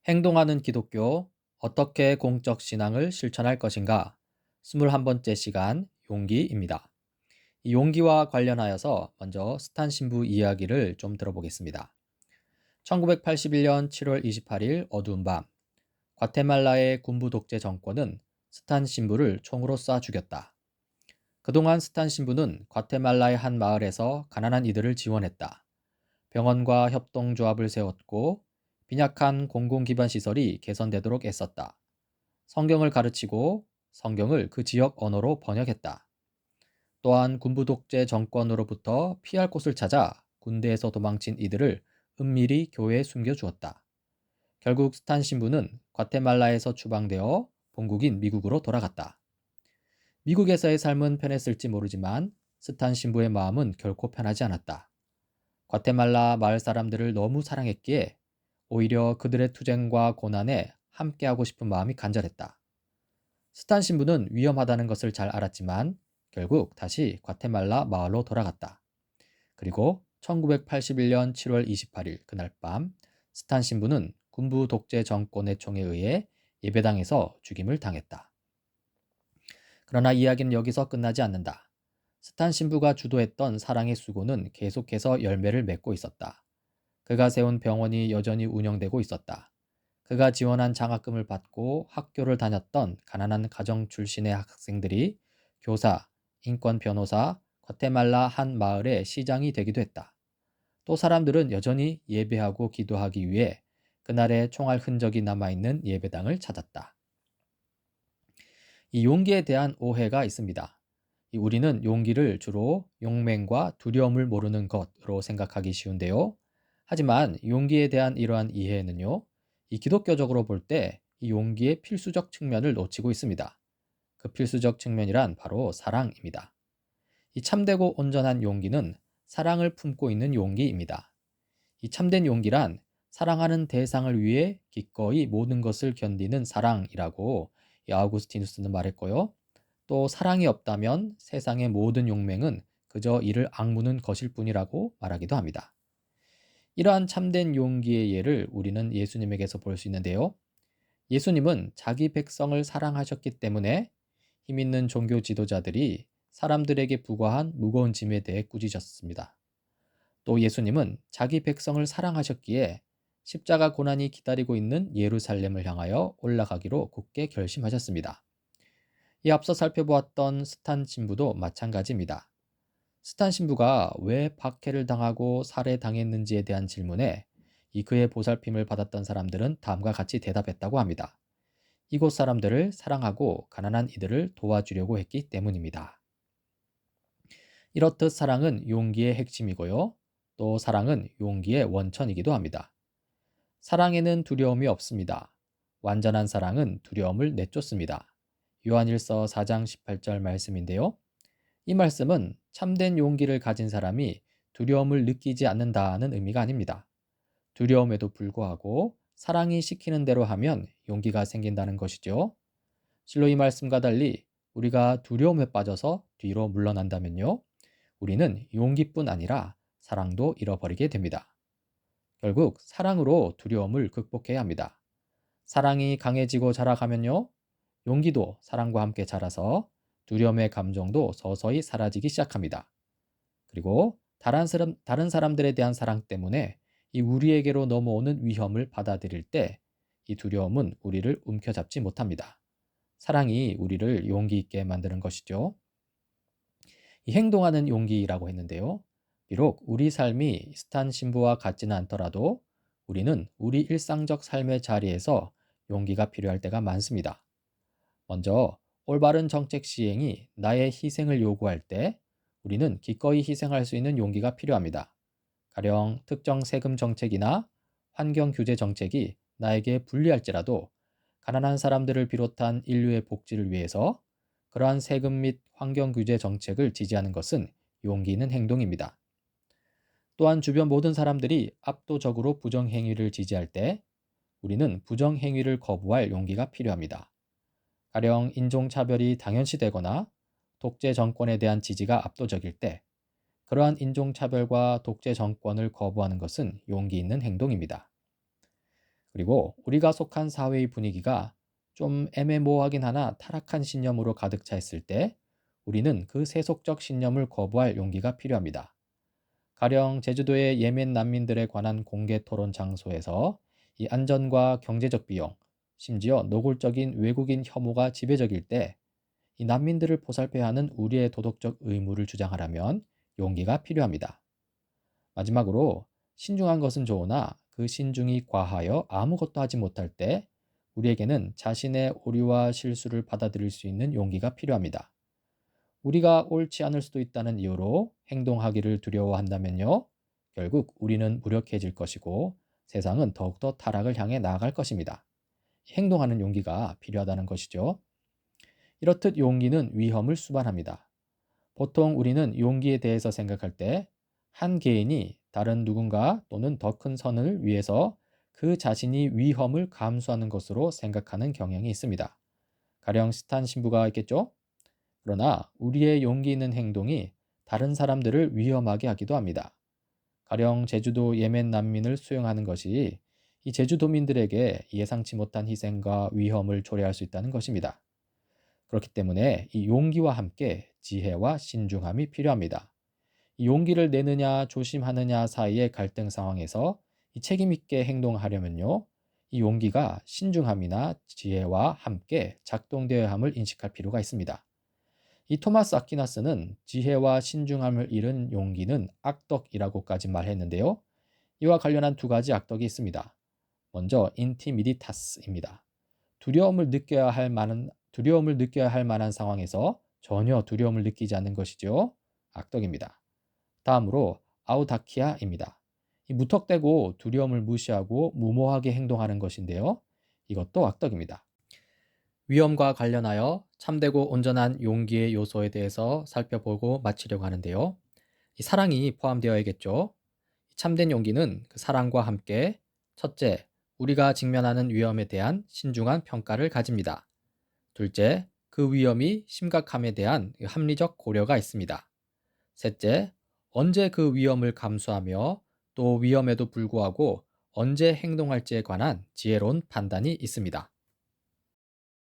행동하는 기독교, 어떻게 공적 신앙을 실천할 것인가? 21번째 시간, 용기입니다. 이 용기와 관련하여서 먼저 스탄 신부 이야기를 좀 들어보겠습니다. 1981년 7월 28일 어두운 밤, 과테말라의 군부 독재 정권은 스탄 신부를 총으로 쏴 죽였다. 그동안 스탄 신부는 과테말라의 한 마을에서 가난한 이들을 지원했다. 병원과 협동조합을 세웠고 빈약한 공공기반 시설이 개선되도록 애썼다. 성경을 가르치고 성경을 그 지역 언어로 번역했다. 또한 군부 독재 정권으로부터 피할 곳을 찾아 군대에서 도망친 이들을 은밀히 교회에 숨겨주었다. 결국 스탄 신부는 과테말라에서 추방되어 본국인 미국으로 돌아갔다. 미국에서의 삶은 편했을지 모르지만 스탄 신부의 마음은 결코 편하지 않았다. 과테말라 마을 사람들을 너무 사랑했기에 오히려 그들의 투쟁과 고난에 함께하고 싶은 마음이 간절했다. 스탄 신부는 위험하다는 것을 잘 알았지만 결국 다시 과테말라 마을로 돌아갔다. 그리고 1981년 7월 28일 그날 밤 스탄 신부는 군부 독재 정권의 총에 의해 예배당에서 죽임을 당했다. 그러나 이야기는 여기서 끝나지 않는다. 스탄 신부가 주도했던 사랑의 수고는 계속해서 열매를 맺고 있었다. 그가 세운 병원이 여전히 운영되고 있었다. 그가 지원한 장학금을 받고 학교를 다녔던 가난한 가정 출신의 학생들이 교사, 인권 변호사, 과테말라 한 마을의 시장이 되기도 했다. 또 사람들은 여전히 예배하고 기도하기 위해 그날의 총알 흔적이 남아있는 예배당을 찾았다. 이 용기에 대한 오해가 있습니다. 우리는 용기를 주로 용맹과 두려움을 모르는 것으로 생각하기 쉬운데요. 하지만 용기에 대한 이러한 이해는요, 이 기독교적으로 볼 때 이 용기의 필수적 측면을 놓치고 있습니다. 그 필수적 측면이란 바로 사랑입니다. 이 참되고 온전한 용기는 사랑을 품고 있는 용기입니다. 이 참된 용기란 사랑하는 대상을 위해 기꺼이 모든 것을 견디는 사랑이라고 이 아우구스티누스는 말했고요. 또 사랑이 없다면 세상의 모든 용맹은 그저 이를 악무는 것일 뿐이라고 말하기도 합니다. 이러한 참된 용기의 예를 우리는 예수님에게서 볼 수 있는데요. 예수님은 자기 백성을 사랑하셨기 때문에 힘 있는 종교 지도자들이 사람들에게 부과한 무거운 짐에 대해 꾸짖었습니다. 또 예수님은 자기 백성을 사랑하셨기에 십자가 고난이 기다리고 있는 예루살렘을 향하여 올라가기로 굳게 결심하셨습니다. 이 앞서 살펴보았던 스탄 신부도 마찬가지입니다. 스탄 신부가 왜 박해를 당하고 살해당했는지에 대한 질문에 이 그의 보살핌을 받았던 사람들은 다음과 같이 대답했다고 합니다. 이곳 사람들을 사랑하고 가난한 이들을 도와주려고 했기 때문입니다. 이렇듯 사랑은 용기의 핵심이고요. 또 사랑은 용기의 원천이기도 합니다. 사랑에는 두려움이 없습니다. 완전한 사랑은 두려움을 내쫓습니다. 요한일서 4장 18절 말씀인데요. 이 말씀은 참된 용기를 가진 사람이 두려움을 느끼지 않는다는 의미가 아닙니다. 두려움에도 불구하고 사랑이 시키는 대로 하면 용기가 생긴다는 것이죠. 실로 이 말씀과 달리 우리가 두려움에 빠져서 뒤로 물러난다면요. 우리는 용기뿐 아니라 사랑도 잃어버리게 됩니다. 결국 사랑으로 두려움을 극복해야 합니다. 사랑이 강해지고 자라가면요. 용기도 사랑과 함께 자라서 두려움의 감정도 서서히 사라지기 시작합니다. 그리고 다른 사람들에 대한 사랑 때문에 이 우리에게로 넘어오는 위험을 받아들일 때 이 두려움은 우리를 움켜잡지 못합니다. 사랑이 우리를 용기 있게 만드는 것이죠. 이 행동하는 용기라고 했는데요. 비록 우리 삶이 스탄 신부와 같지는 않더라도 우리는 우리 일상적 삶의 자리에서 용기가 필요할 때가 많습니다. 먼저 올바른 정책 시행이 나의 희생을 요구할 때 우리는 기꺼이 희생할 수 있는 용기가 필요합니다. 가령 특정 세금 정책이나 환경 규제 정책이 나에게 불리할지라도 가난한 사람들을 비롯한 인류의 복지를 위해서 그러한 세금 및 환경 규제 정책을 지지하는 것은 용기 있는 행동입니다. 또한 주변 모든 사람들이 압도적으로 부정행위를 지지할 때 우리는 부정행위를 거부할 용기가 필요합니다. 가령 인종차별이 당연시되거나 독재 정권에 대한 지지가 압도적일 때 그러한 인종차별과 독재 정권을 거부하는 것은 용기 있는 행동입니다. 그리고 우리가 속한 사회의 분위기가 좀 애매모호하긴 하나 타락한 신념으로 가득 차 있을 때 우리는 그 세속적 신념을 거부할 용기가 필요합니다. 가령 제주도의 예멘 난민들에 관한 공개 토론 장소에서 이 안전과 경제적 비용, 심지어 노골적인 외국인 혐오가 지배적일 때 이 난민들을 보살펴야 하는 우리의 도덕적 의무를 주장하려면 용기가 필요합니다. 마지막으로 신중한 것은 좋으나 그 신중이 과하여 아무것도 하지 못할 때 우리에게는 자신의 오류와 실수를 받아들일 수 있는 용기가 필요합니다. 우리가 옳지 않을 수도 있다는 이유로 행동하기를 두려워한다면요, 결국 우리는 무력해질 것이고 세상은 더욱더 타락을 향해 나아갈 것입니다. 행동하는 용기가 필요하다는 것이죠. 이렇듯 용기는 위험을 수반합니다. 보통 우리는 용기에 대해서 생각할 때 한 개인이 다른 누군가 또는 더 큰 선을 위해서 그 자신이 위험을 감수하는 것으로 생각하는 경향이 있습니다. 가령 스탄 신부가 있겠죠? 그러나 우리의 용기 있는 행동이 다른 사람들을 위험하게 하기도 합니다. 가령 제주도 예멘 난민을 수용하는 것이 이 제주도민들에게 예상치 못한 희생과 위험을 초래할 수 있다는 것입니다. 그렇기 때문에 이 용기와 함께 지혜와 신중함이 필요합니다. 이 용기를 내느냐 조심하느냐 사이의 갈등 상황에서 이 책임 있게 행동하려면요, 이 용기가 신중함이나 지혜와 함께 작동되어야 함을 인식할 필요가 있습니다. 이 토마스 아퀴나스는 지혜와 신중함을 잃은 용기는 악덕이라고까지 말했는데요. 이와 관련한 두 가지 악덕이 있습니다. 먼저 인티미디타스입니다. 두려움을 느껴야 할 만한 상황에서 전혀 두려움을 느끼지 않는 것이죠. 악덕입니다. 다음으로 아우다키아입니다. 이 무턱대고 두려움을 무시하고 무모하게 행동하는 것인데요. 이것도 악덕입니다. 위험과 관련하여 참되고 온전한 용기의 요소에 대해서 살펴보고 마치려고 하는데요. 이 사랑이 포함되어야겠죠. 참된 용기는 그 사랑과 함께 첫째, 우리가 직면하는 위험에 대한 신중한 평가를 가집니다. 둘째, 그 위험이 심각함에 대한 합리적 고려가 있습니다. 셋째, 언제 그 위험을 감수하며 또 위험에도 불구하고 언제 행동할지에 관한 지혜로운 판단이 있습니다.